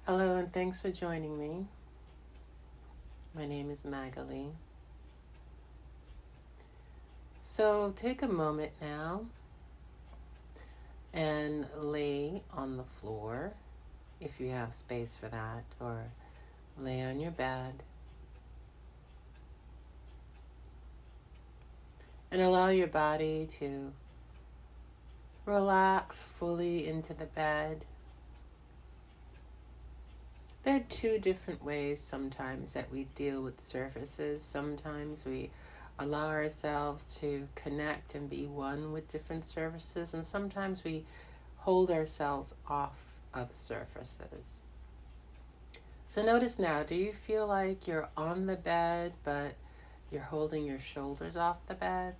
Hello and thanks for joining me. My name is Magali. So take a moment now and lay on the floor if you have space for that, or lay on your bed and allow your body to relax fully into the bed. There are two different ways sometimes that we deal with surfaces. Sometimes we allow ourselves to connect and be one with different surfaces, and sometimes we hold ourselves off of surfaces. So notice now, do you feel like you're on the bed, but you're holding your shoulders off the bed?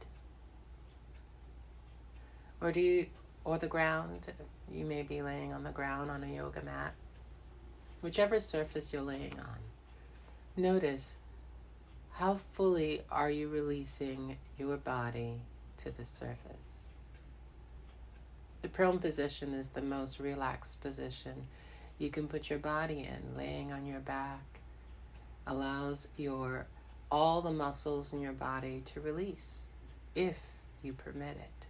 Or the ground? You may be laying on the ground on a yoga mat. Whichever surface you're laying on, notice how fully are you releasing your body to the surface. The prone position is the most relaxed position you can put your body in. Laying on your back allows all the muscles in your body to release, if you permit it.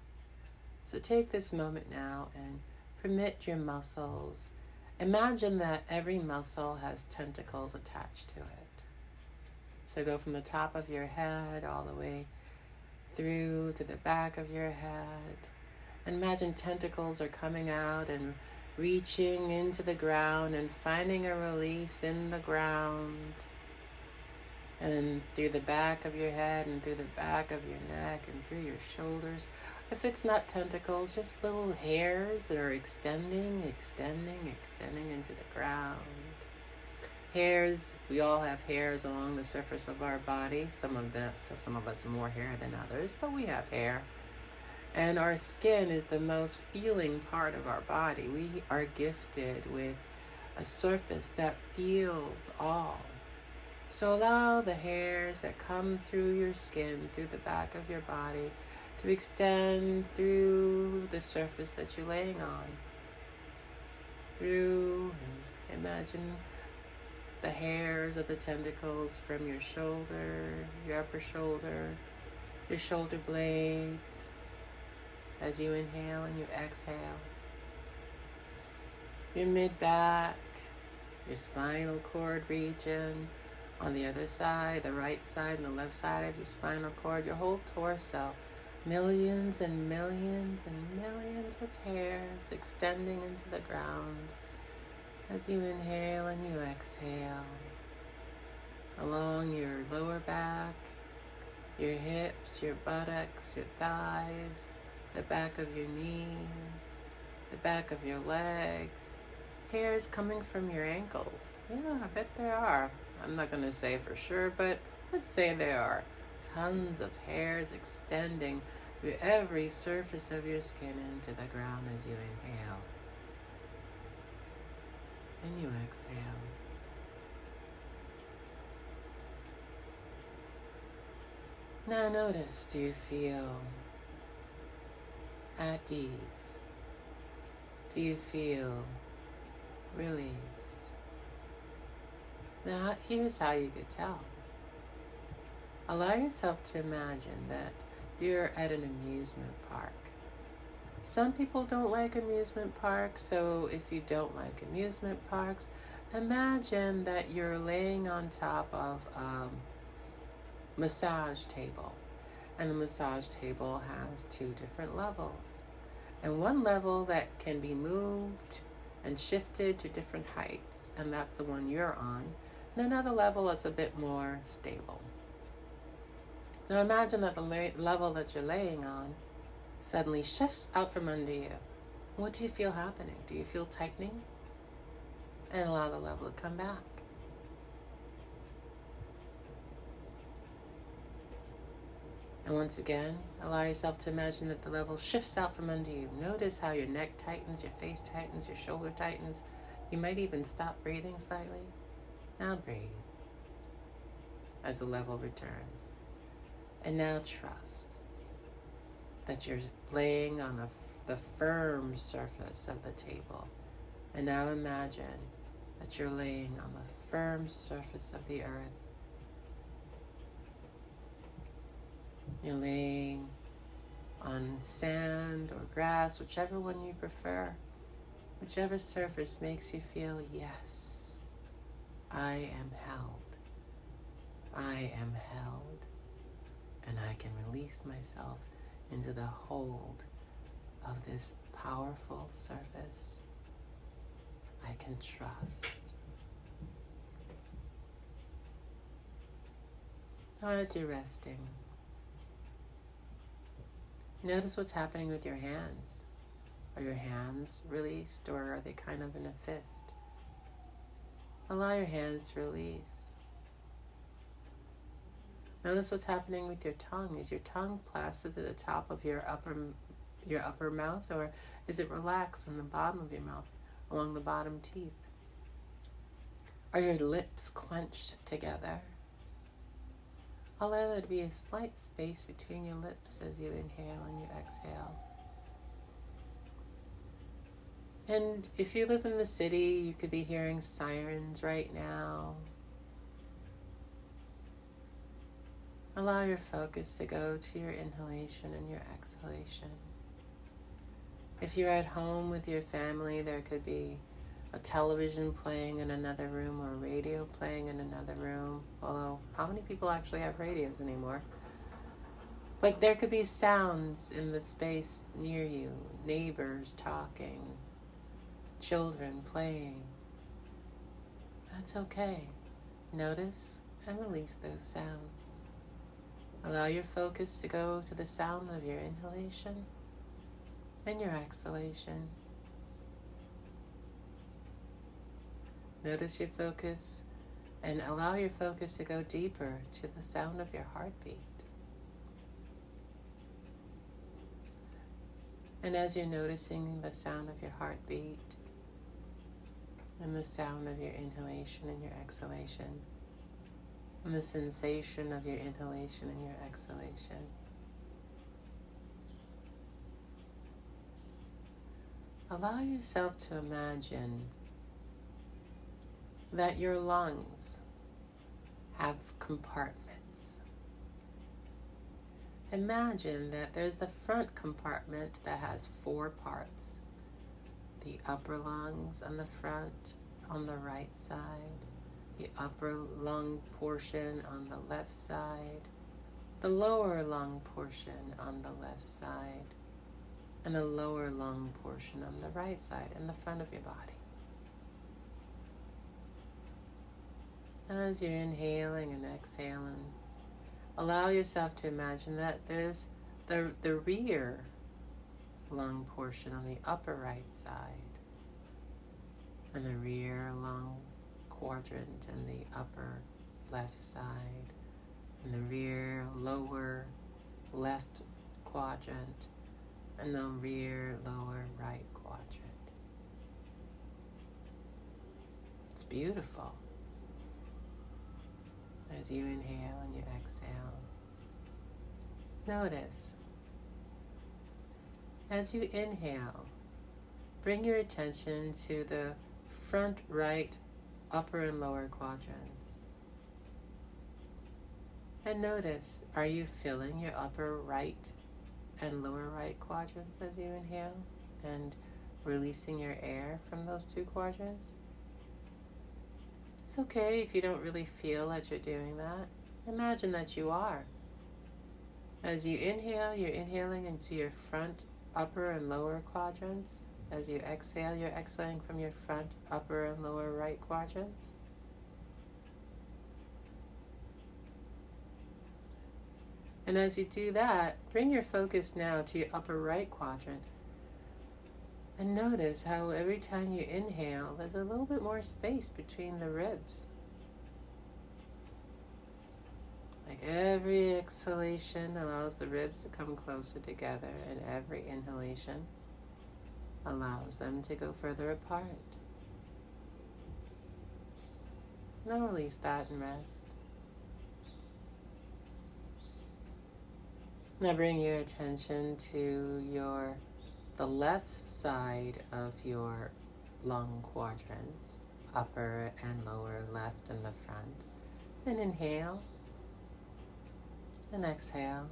So take this moment now and permit your muscles. Imagine that every muscle has tentacles attached to it. So go from the top of your head all the way through to the back of your head. And imagine tentacles are coming out and reaching into the ground and finding a release in the ground. And through the back of your head and through the back of your neck and through your shoulders. If it's not tentacles, just little hairs that are extending into the ground. Hairs, we all have hairs along the surface of our body. Some of us have more hair than others, but we have hair. And our skin is the most feeling part of our body. We are gifted with a surface that feels all. So allow the hairs that come through your skin, through the back of your body, to extend through the surface that you're laying on. Through, and imagine the hairs of the tentacles from your shoulder, your upper shoulder, your shoulder blades, as you inhale and you exhale. Your mid-back, your spinal cord region, on the other side, the right side and the left side of your spinal cord, your whole torso. Millions and millions and millions of hairs extending into the ground as you inhale and you exhale. Along your lower back, your hips, your buttocks, your thighs, the back of your knees, the back of your legs. Hairs coming from your ankles. Yeah, I bet there are. I'm not going to say for sure, but let's say there are. Tons of hairs extending through every surface of your skin into the ground as you inhale. And you exhale. Now notice, do you feel at ease? Do you feel released? Now here's how you could tell. Allow yourself to imagine that you're at an amusement park. Some people don't like amusement parks, so if you don't like amusement parks, imagine that you're laying on top of a massage table. And the massage table has two different levels. And one level that can be moved and shifted to different heights, and that's the one you're on. And another level that's a bit more stable. Now imagine that the level that you're laying on suddenly shifts out from under you. What do you feel happening? Do you feel tightening? And allow the level to come back. And once again, allow yourself to imagine that the level shifts out from under you. Notice how your neck tightens, your face tightens, your shoulder tightens. You might even stop breathing slightly. Now breathe as the level returns. And now trust that you're laying on the firm surface of the table. And now imagine that you're laying on the firm surface of the earth. You're laying on sand or grass, whichever one you prefer, whichever surface makes you feel, yes, I am held. I am held, and I can release myself into the hold of this powerful surface. I can trust. Now, as you're resting, notice what's happening with your hands. Are your hands released, or are they kind of in a fist? Allow your hands to release. Notice what's happening with your tongue. Is your tongue plastered to the top of your upper mouth, or is it relaxed on the bottom of your mouth, along the bottom teeth? Are your lips clenched together? Allow there to be a slight space between your lips as you inhale and you exhale. And if you live in the city, you could be hearing sirens right now. Allow your focus to go to your inhalation and your exhalation. If you're at home with your family, there could be a television playing in another room or a radio playing in another room. Although, how many people actually have radios anymore? But there could be sounds in the space near you, neighbors talking, children playing. That's okay. Notice and release those sounds. Allow your focus to go to the sound of your inhalation and your exhalation. Notice your focus and allow your focus to go deeper to the sound of your heartbeat. And as you're noticing the sound of your heartbeat and the sound of your inhalation and your exhalation, and the sensation of your inhalation and your exhalation, allow yourself to imagine that your lungs have compartments. Imagine that there's the front compartment that has 4 parts. The upper lungs on the front, on the right side, the upper lung portion on the left side, the lower lung portion on the left side, and the lower lung portion on the right side in the front of your body. As you're inhaling and exhaling, allow yourself to imagine that there's the rear lung portion on the upper right side, and the rear lung quadrant in the upper left side, and the rear lower left quadrant, and the rear lower right quadrant. It's beautiful. As you inhale and you exhale, notice as you inhale, bring your attention to the front right upper and lower quadrants. And notice, are you filling your upper right and lower right quadrants as you inhale and releasing your air from those 2 quadrants? It's okay if you don't really feel that you're doing that. Imagine that you are. As you inhale, you're inhaling into your front, upper, and lower quadrants. As you exhale, you're exhaling from your front, upper, and lower right quadrants. And as you do that, bring your focus now to your upper right quadrant. And notice how every time you inhale, there's a little bit more space between the ribs. Like every exhalation allows the ribs to come closer together, and every inhalation allows them to go further apart. Now release that and rest. Now bring your attention to the left side of your lung quadrants upper and lower, left and the front. And inhale and exhale,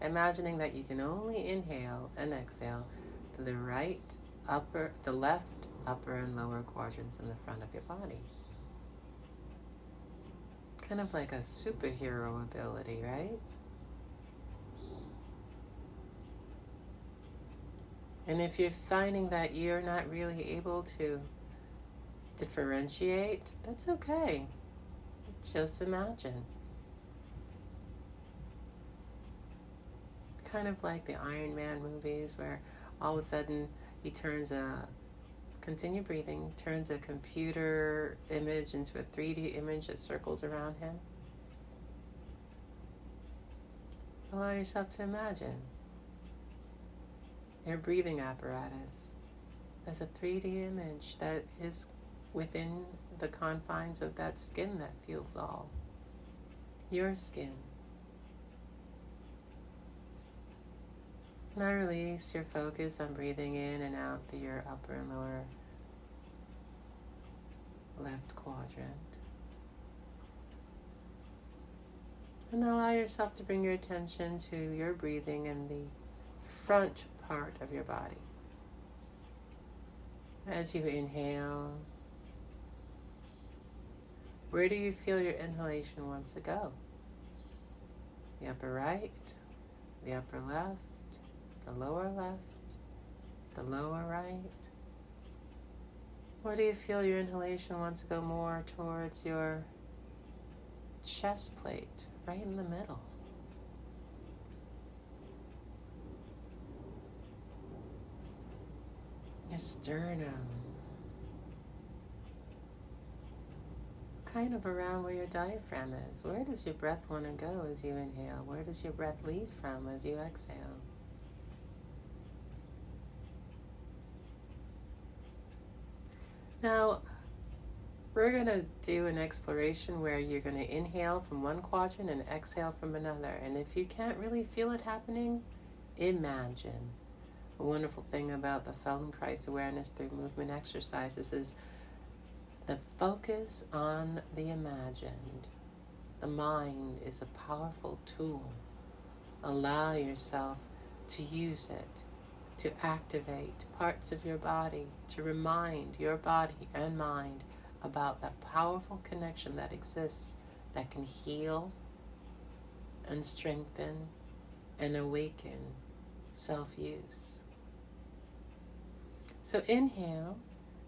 imagining that you can only inhale and exhale to the left, upper, and lower quadrants in the front of your body. Kind of like a superhero ability, right? And if you're finding that you're not really able to differentiate, that's okay. Just imagine. Kind of like the Iron Man movies where all of a sudden he continue breathing, turns a computer image into a 3D image that circles around him. Allow yourself to imagine your breathing apparatus as a 3D image that is within the confines of that skin that feels all. Your skin. Now release your focus on breathing in and out through your upper and lower left quadrant. And allow yourself to bring your attention to your breathing in the front part of your body. As you inhale, where do you feel your inhalation wants to go? The upper right, the upper left, the lower left, the lower right? Or do you feel your inhalation wants to go more towards your chest plate, right in the middle? Your sternum. Kind of around where your diaphragm is. Where does your breath want to go as you inhale? Where does your breath leave from as you exhale? Now, we're going to do an exploration where you're going to inhale from one quadrant and exhale from another. And if you can't really feel it happening, imagine. A wonderful thing about the Feldenkrais awareness through movement exercises is the focus on the imagined. The mind is a powerful tool. Allow yourself to use it, to activate parts of your body, to remind your body and mind about that powerful connection that exists that can heal and strengthen and awaken self-use. So inhale,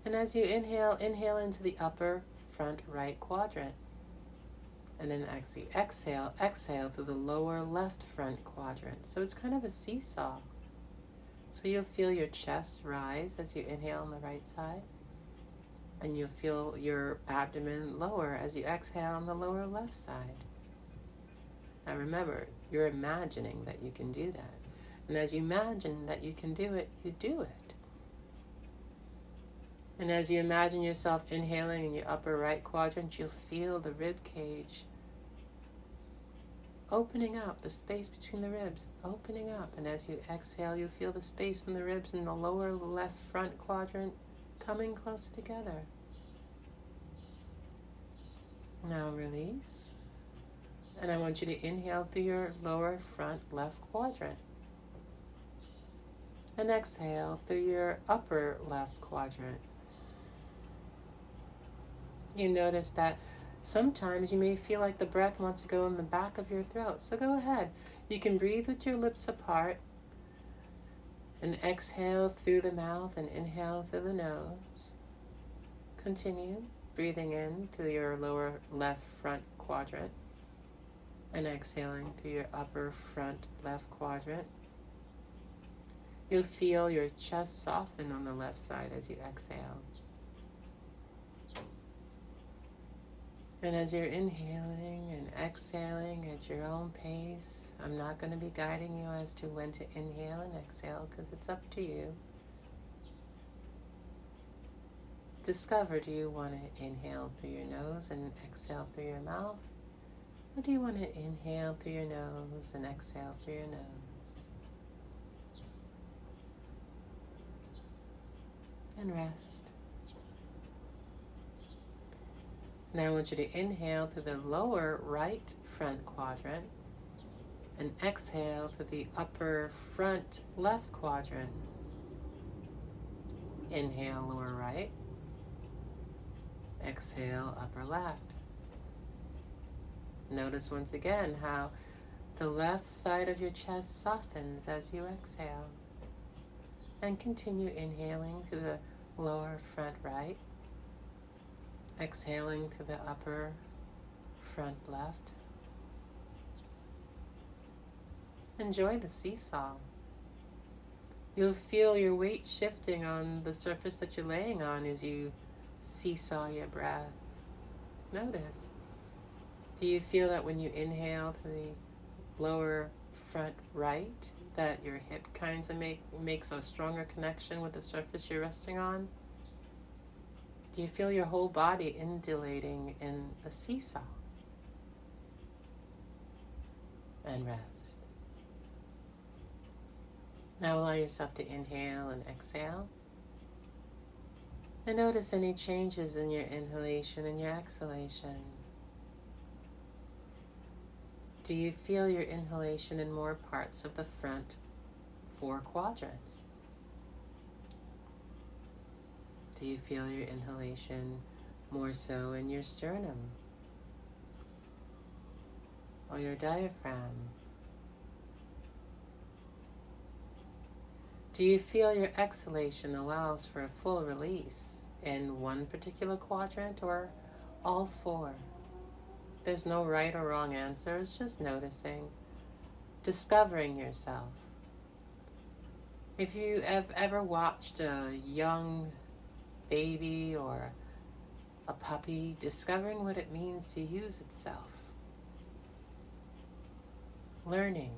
and as you inhale, inhale into the upper front right quadrant. And then actually exhale through the lower left front quadrant. So it's kind of a seesaw. So you'll feel your chest rise as you inhale on the right side. And you'll feel your abdomen lower as you exhale on the lower left side. Now remember, you're imagining that you can do that. And as you imagine that you can do it, you do it. And as you imagine yourself inhaling in your upper right quadrant, you'll feel the rib cage opening up, the space between the ribs opening up. And as you exhale, you'll feel the space in the ribs in the lower left front quadrant coming closer together. Now release. And I want you to inhale through your lower front left quadrant. And exhale through your upper left quadrant. You notice that sometimes you may feel like the breath wants to go in the back of your throat. So go ahead. You can breathe with your lips apart and exhale through the mouth and inhale through the nose. Continue breathing in through your lower left front quadrant and exhaling through your upper front left quadrant. You'll feel your chest soften on the left side as you exhale. And as you're inhaling and exhaling at your own pace, I'm not going to be guiding you as to when to inhale and exhale because it's up to you. Discover, do you want to inhale through your nose and exhale through your mouth? Or do you want to inhale through your nose and exhale through your nose? And rest. Now I want you to inhale through the lower right front quadrant and exhale through the upper front left quadrant. Inhale, lower right. Exhale, upper left. Notice once again how the left side of your chest softens as you exhale. And continue inhaling through the lower front right. Exhaling through the upper front left. Enjoy the seesaw. You'll feel your weight shifting on the surface that you're laying on as you seesaw your breath. Notice. Do you feel that when you inhale to the lower front right, that your hip kind of makes a stronger connection with the surface you're resting on? Do you feel your whole body undulating in a seesaw? And rest. Now allow yourself to inhale and exhale. And notice any changes in your inhalation and your exhalation. Do you feel your inhalation in more parts of the front 4 quadrants? Do you feel your inhalation more so in your sternum or your diaphragm? Do you feel your exhalation allows for a full release in one particular quadrant or all 4? There's no right or wrong answer. It's just noticing, discovering yourself. If you have ever watched a young baby or a puppy discovering what it means to use itself, learning,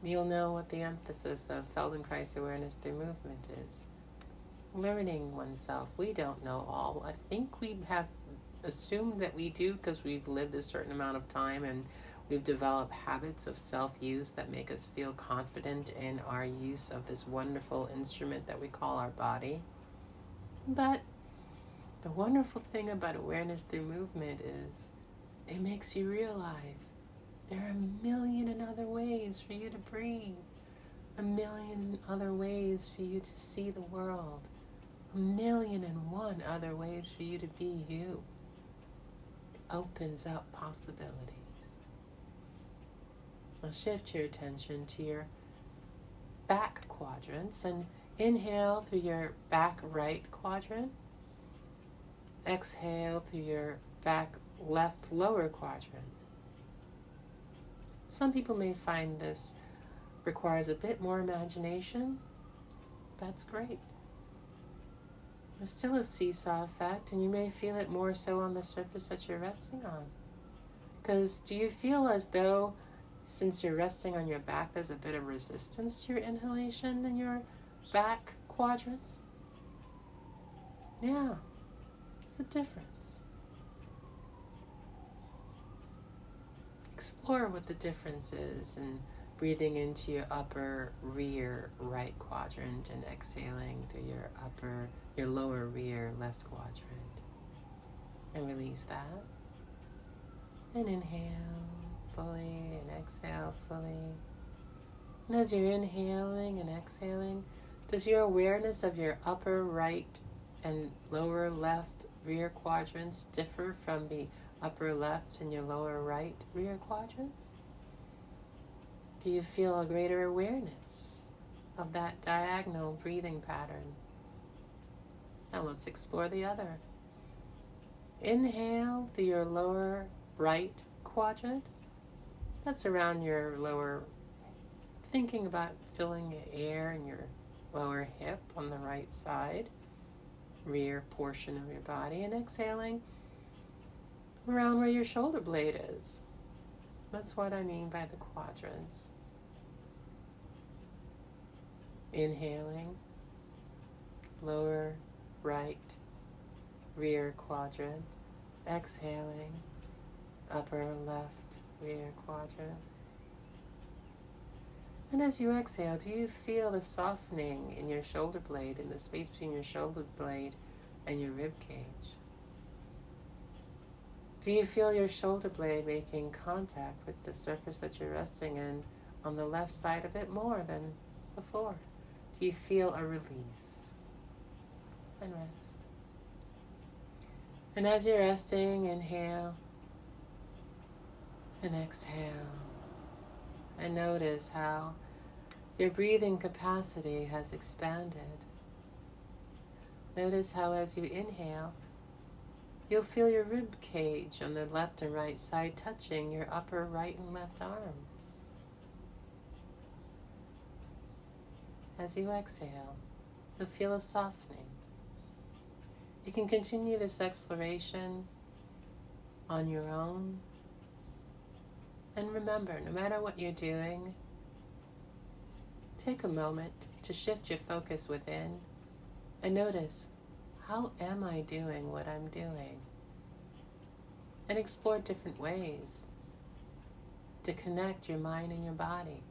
you'll know what the emphasis of Feldenkrais awareness through movement is. Learning oneself. We don't know all. I think we have assumed that we do because we've lived a certain amount of time and we've developed habits of self-use that make us feel confident in our use of this wonderful instrument that we call our body. But the wonderful thing about awareness through movement is it makes you realize there are a million and other ways for you to breathe, a million other ways for you to see the world, a million and one other ways for you to be you. It opens up possibilities. Now shift your attention to your back quadrants and inhale through your back right quadrant. Exhale through your back left lower quadrant. Some people may find this requires a bit more imagination. That's great. There's still a seesaw effect, and you may feel it more so on the surface that you're resting on. Because do you feel as though, since you're resting on your back, there's a bit of resistance to your inhalation in your back quadrants? Yeah, it's a difference. Explore what the difference is in breathing into your upper rear right quadrant and exhaling through your lower rear left quadrant. And release that. And inhale fully and exhale fully. And as you're inhaling and exhaling, does your awareness of your upper right and lower left rear quadrants differ from the upper left and your lower right rear quadrants? Do you feel a greater awareness of that diagonal breathing pattern? Now let's explore the other. Inhale through your lower right quadrant. That's around your lower, thinking about filling air in your lower hip on the right side, rear portion of your body, and exhaling around where your shoulder blade is. That's what I mean by the quadrants. Inhaling, lower right rear quadrant. Exhaling, upper left rear quadrant. And as you exhale, do you feel the softening in your shoulder blade, in the space between your shoulder blade and your rib cage? Do you feel your shoulder blade making contact with the surface that you're resting in on the left side a bit more than before? Do you feel a release? And rest. And as you're resting, inhale and exhale. And notice how your breathing capacity has expanded. Notice how as you inhale, you'll feel your rib cage on the left and right side touching your upper right and left arms. As you exhale, you'll feel a softening. You can continue this exploration on your own. And remember, no matter what you're doing, take a moment to shift your focus within and notice, how am I doing what I'm doing? And explore different ways to connect your mind and your body.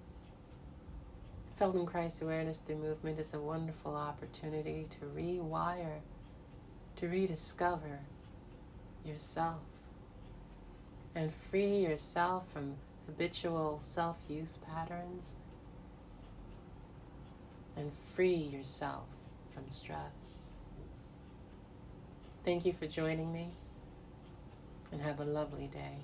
Feldenkrais awareness through movement is a wonderful opportunity to rewire, to rediscover yourself and free yourself from habitual self-use patterns and free yourself from stress. Thank you for joining me, and have a lovely day.